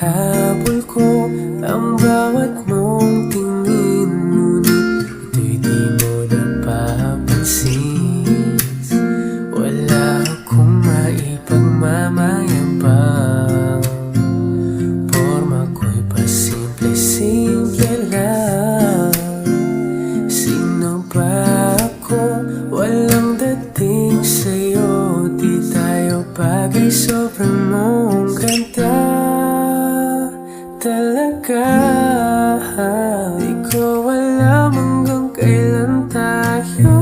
hinahabol ko ang bawat mong tingin, ngunit ito'y di mo napapansin. Wala akong maipagmamayabang, porma ko'y pasimple-simple lang. Sino ba ako? Walang dating sa'yo, di tayo bagay, sobrang mong ganda talaga. Di ko alam hanggang kailan tayo,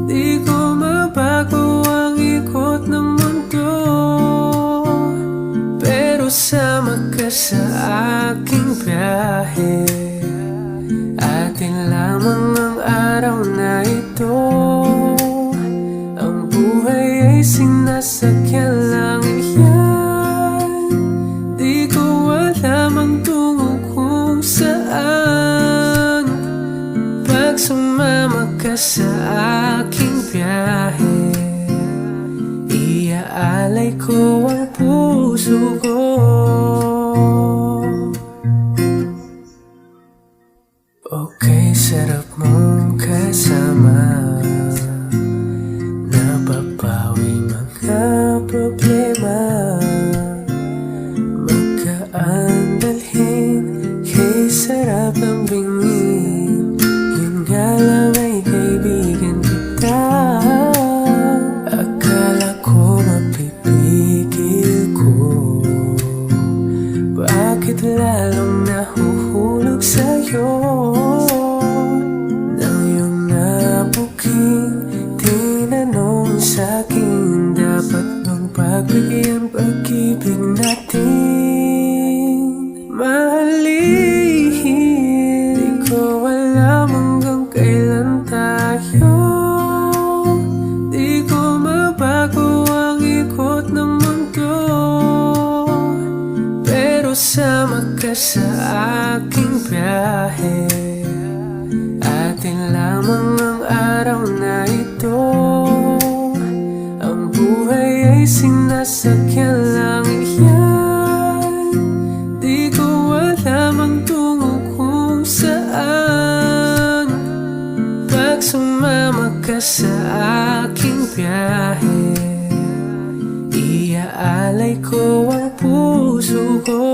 di ko mabago ang ikot ng mundo, pero sama ka sa aking biyahe. Atin lamang ang araw na ito, ang buhay ay sinasakyan lang yan. Di ko alam ang tungo kung saan, pag sumama ka sa aking biyahe. Iaalay ko ang puso ko. Okay, sarap mong kasama, napapawi mga problema. Magkaan dalhin, kay sarap ang bingin. Yun nga lang ay kaibigan kita. Akala ko mapipigil ko, bakit lalong nahuhulog sa'yo? Nang iyong nabuking tinanong sa'kin, dapat bang pagbigyan pag-ibig natin? Mahalin, di ko alam hanggang kailan tayo, di ko mabago ang ikot ng mundo, pero sama ka sa aking biyahe. Atin lamang ang araw na ito, ang buhay ay sinasakyan lang yan. Di ko alam ang tungo kung saan, pag sumama ka sa aking biyahe. Iaalay ko ang puso ko.